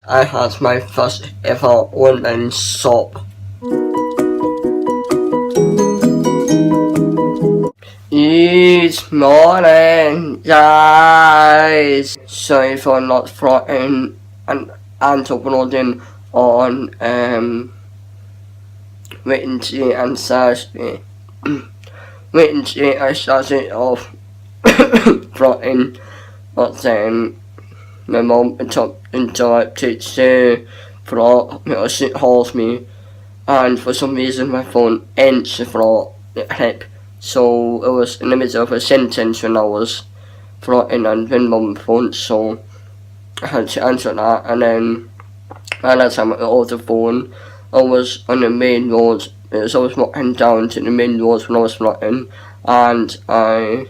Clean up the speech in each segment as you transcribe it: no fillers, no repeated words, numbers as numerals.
I had my first ever online shop. Good morning, guys. Sorry for not fronting and uploading on Wednesday and Thursday. Wednesday I started off fronting, but then my mum interrupted to front because she calls me, and for some reason my phone ends the front clip. So it was in the middle of a sentence when I was fronting and when mum phoned, so I had to answer that. And then by that time I got off the phone, I was on the main road. I was walking down to the main road when I was fronting, and I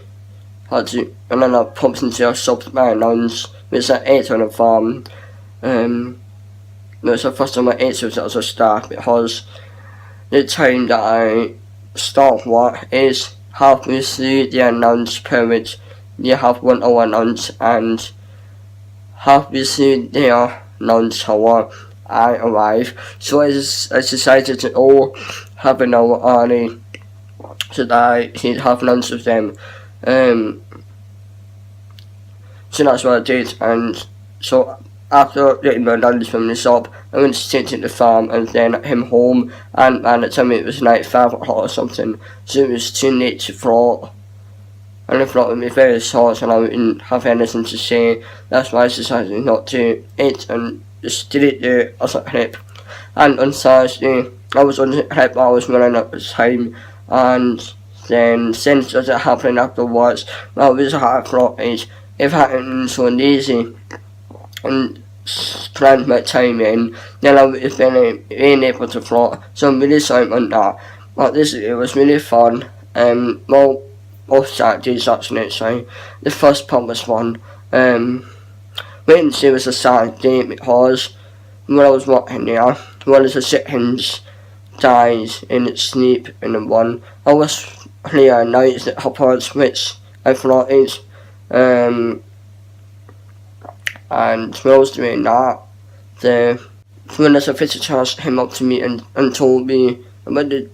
had to, and then I popped into a shop by announced, which I ate on a farm. It was the first time I ate it as a staff, because the time that I start work is halfway through the announce period. You have 1 hour announce, and halfway through the announce hour I arrive. So I decided to have an hour early so that I could have lunch with them. So that's what I did, and so after getting my lunch from the shop, I went straight to the farm and then I came home, and by the time it was like 5 o'clock or something, so it was too late to front. And I thought it would be very short and I wouldn't have anything to say. That's why I decided not to eat and just delete the other clip. And on Thursday, I was on the clip, I was running out of time, and then since it happened afterwards, I was hard fronted. If I hadn't so lazy and planned my time in, then I would have been able to front. So I'm really sorry about that. But it was really fun. Well, both Saturdays actually, so the first part was fun. Wednesday was a Saturday because when I was working there, one of the chickens died in its sleep in the one. I was clear nights at Hopper's, which I fronted. And when I was doing that, when there's a visitor came up to me and told me about the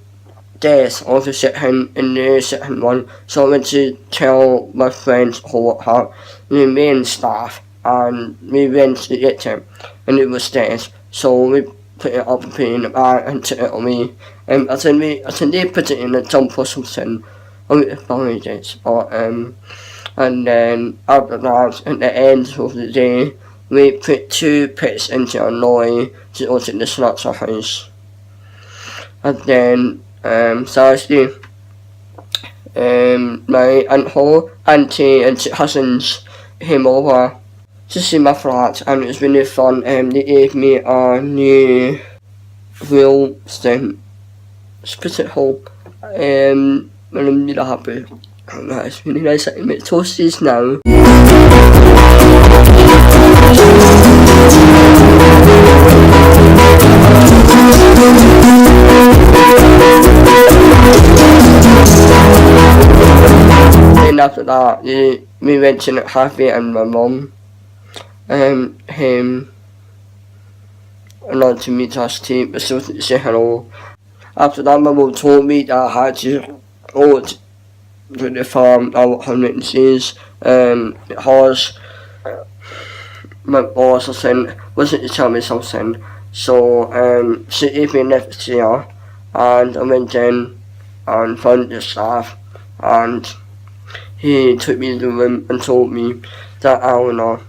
death of the chicken in the second one. So I went to tell my friends who work her, the main staff, and we went to get him, and it was dead. So we put it up in the bag and took it away. I think they put it in a dump or something. I would have buried it, but and then after that, at the end of the day, we put 2 pits into a lorry to go to the slaughterhouse. And then Thursday, my auntie and 2 cousins came over to see my flat, and it was really fun. They gave me a new wheel stand. It's pretty cool. And I'm really happy. It's really nice that I make toasties now. Then after that, we went to Happy and my mum came along to meet us too, but still to say hello. After that, my mum told me that I had to go to the farm out on Wednesdays, because my boss wasn't to tell me something. So she gave me a lift here, and I went in and found the staff, and he took me to the room and told me that Eleanor,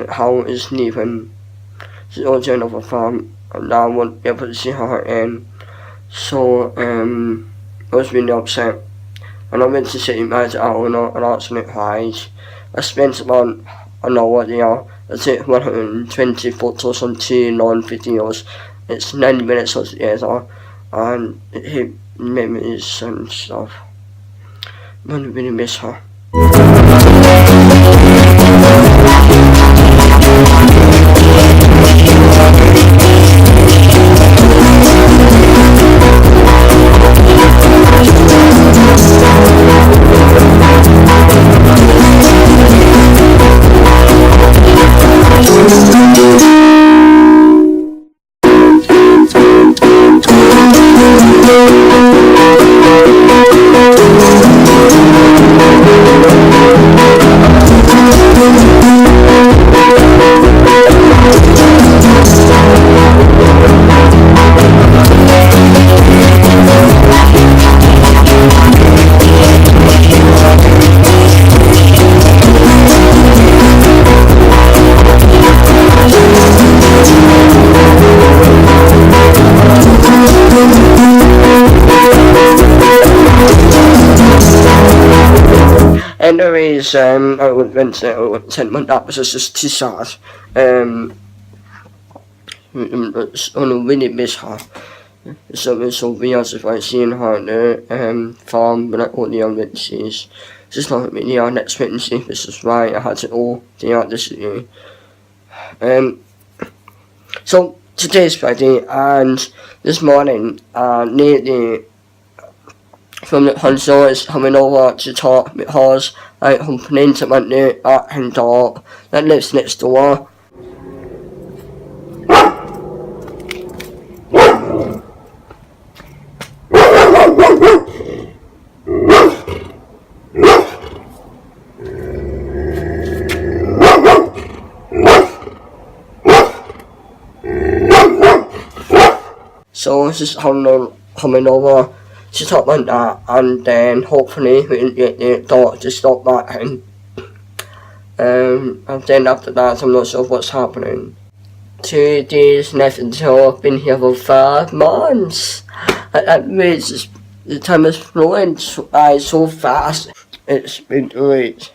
how is leaving to go to another farm, and I won't be able to see her again. So I was really upset. And I went to see my Eleanor and asked me why. I spent about an hour there. I took 120 photos on 2 long videos. It's 90 minutes altogether, and it hit memories and stuff. I really miss her. days I went to 10 months that was just too sad. It's on a really miss her. Something so weird if I seen her on the farm when I got the Wednesdays. Just not really on next Wednesday, this is why I had it all the this year. So today's Friday, and this morning nearly from the console is coming over to talk because I complained to my new art dog that lives next door. So this is coming over to talk about that, and then hopefully we can get the dog to stop barking. And then after that I'm not sure what's happening. 2 days left until I've been here for 5 months. That means the time is flowing by so fast. It's been great.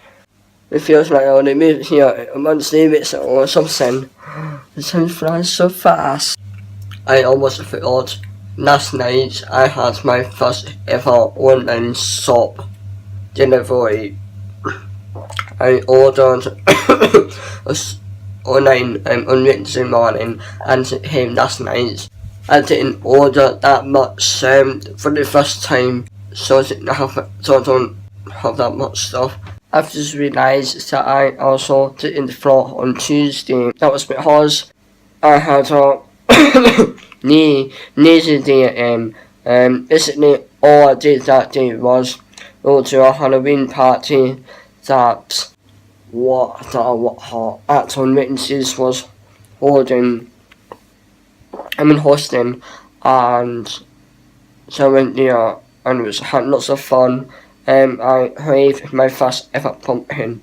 It feels like I only moved here a month's leave or something. The time flies so fast. I almost forgot. Last night I had my first ever online shop delivery. I ordered online on Wednesday morning and it came last night. I didn't order that much for the first time, so I don't have that much stuff. I've just realised that I also didn't vlog on Tuesday. That was because I had a lazy day. Basically all I did that day was go to a Halloween party that at on Wednesdays was hosting, and so I went there and had lots of fun. I haved my first ever pumpkin.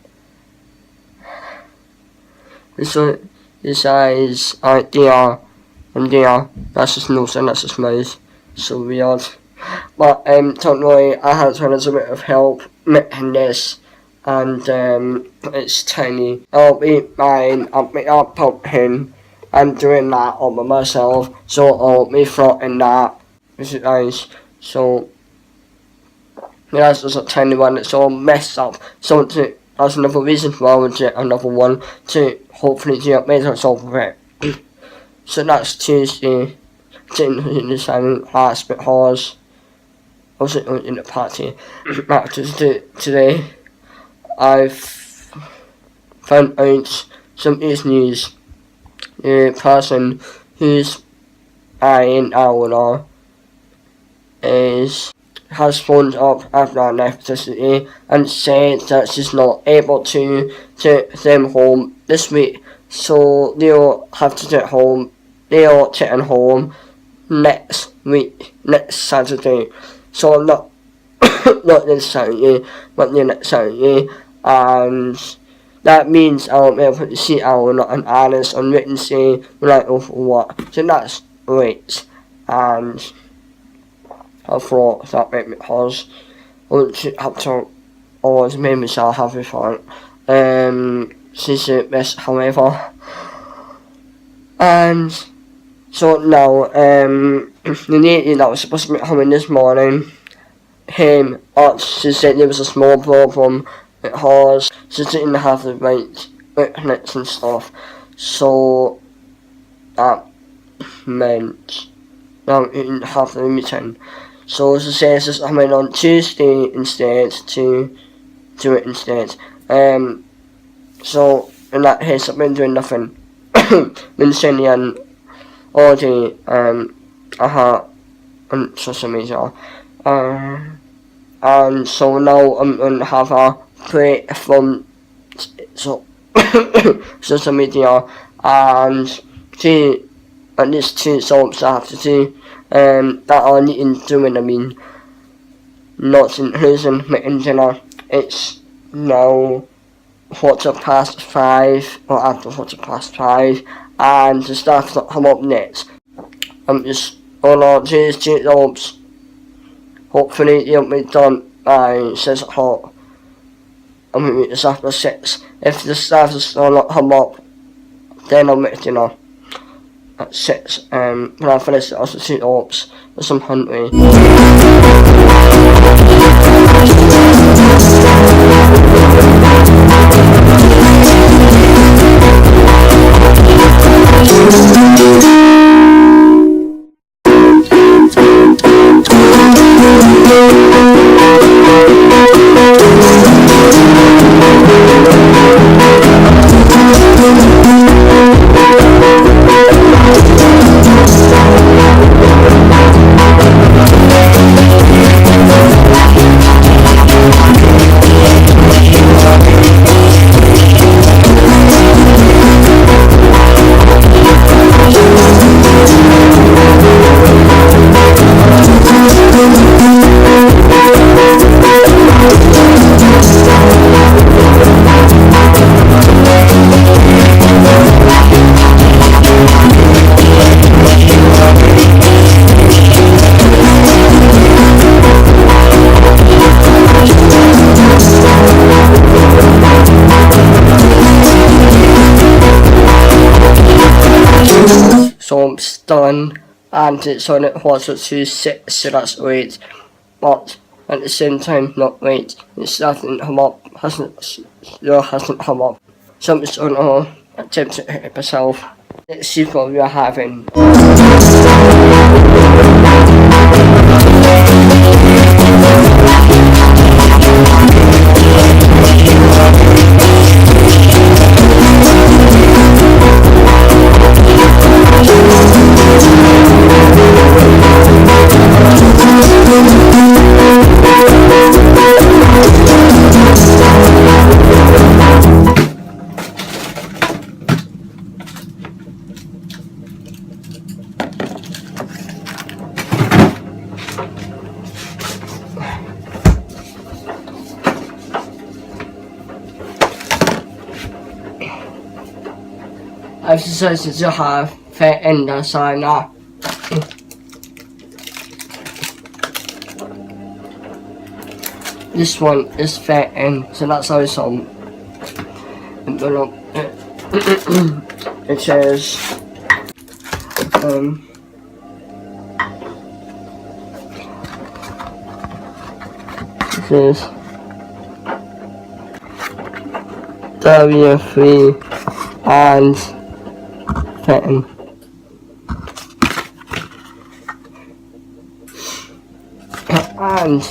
So this is there and there. That's just nose and that's just mouth. So weird. But don't worry, I had a little bit of help making this, and it's tiny. I'll be buying a pumpkin and doing that all by myself. So I'll be floating that. This is nice. So yeah, that's just a tiny one. It's all messed up. So that's another reason why I would get another one to hopefully get better solve of it. So that's Tuesday. Didn't decide last because I was in the party. After today, I've found out some news. The person who's buying our has phoned up after I left today and said that she's not able to take them home this week, so they'll have to take home next Saturday. So not this Saturday, but the next Saturday, and that means I won't be able to see Alan and Alice on Wednesday when I go for work. So that's great, and I thought that made me pause. I wouldn't have to always make myself happy for it. She's the best, however. And so now, the lady that was supposed to be coming this morning came up. She said there was a small problem because she didn't have the right connects and stuff. So that meant that we didn't have the meeting. So she says she's coming on Tuesday instead to do it instead. So in that case I've been doing nothing. Been sending all day on social media. And so now I'm gonna have a break from social media and see at least 2 songs I have to do that I need to do. Not including making dinner. It's now 5:15 or after 5:15, and the stuff that come up next. I'm just gonna do 2 jobs. Hopefully they'll be done by 6 o'clock. I'm going to meet this after 6. If the stars are still not come up, then I'll meet dinner at 6. When I finish it, I'll see the ops with some hungry. So I'm done, and it's on it was to 6, so that's great. But at the same time, not great. It hasn't come up, hasn't come up. So I'm just gonna attempt to hit it myself. Let's see what we are having. I've decided to have fit in the sauna. This one is fit in, so that's how it's on. It says W3 and fitting. And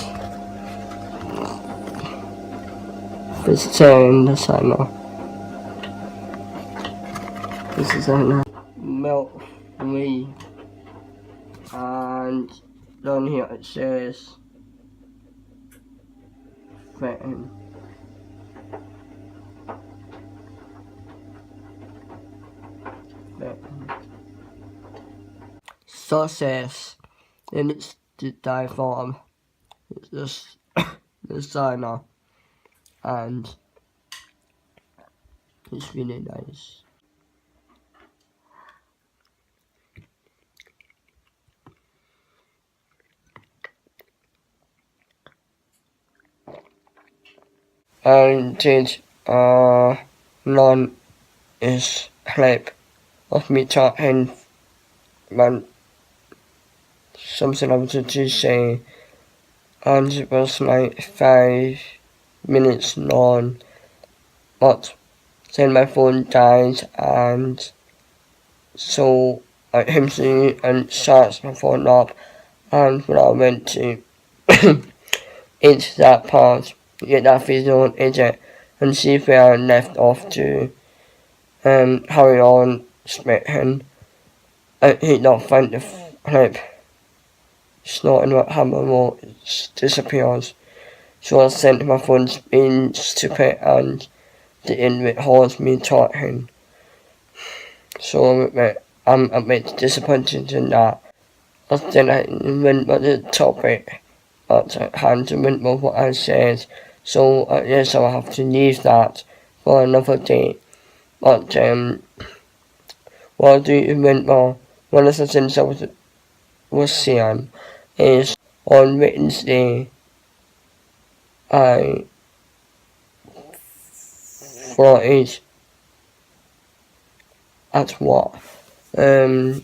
vegetarian the sauna. This is milk free, and down here it says fitting. Success, and it's the dye form. It's just the sauna, and it's really nice. And none is clip of me talking about something I wanted to say, and it was like 5 minutes long, but then my phone died, and so I came to and charged my phone up, and when I went to into that part, get that video and edit and see where I left off to carry on speaking. I did not find the clip. It's not in what happened, more it disappears. So I sent my phone's being stupid, and the end of it holds me talking. So I'm a bit disappointed in that. But then I remember the topic, but I can't remember what I said. So I guess I'll have to leave that for another day. But what I do remember, one of the things I was saying is on Wednesday I floated at what? There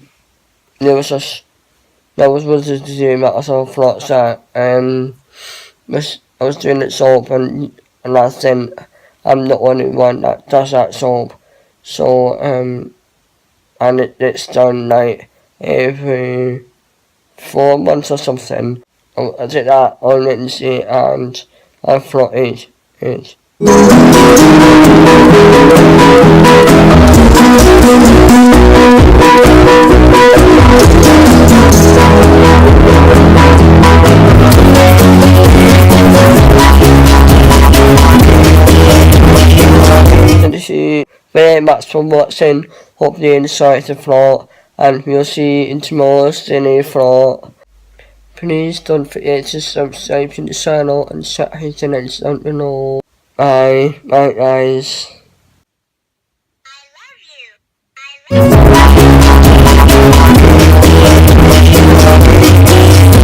was a Zoom that I saw floats that I was doing it soap and I think I'm the only one that does that soap. So and it's done like every 4 months or something. I did that on Wednesday and I floated it. Thank you very much for watching. Hope you enjoyed the vlog and we'll see you in tomorrow's daily vlog. Please don't forget to subscribe to the channel and share his links down below. Bye guys.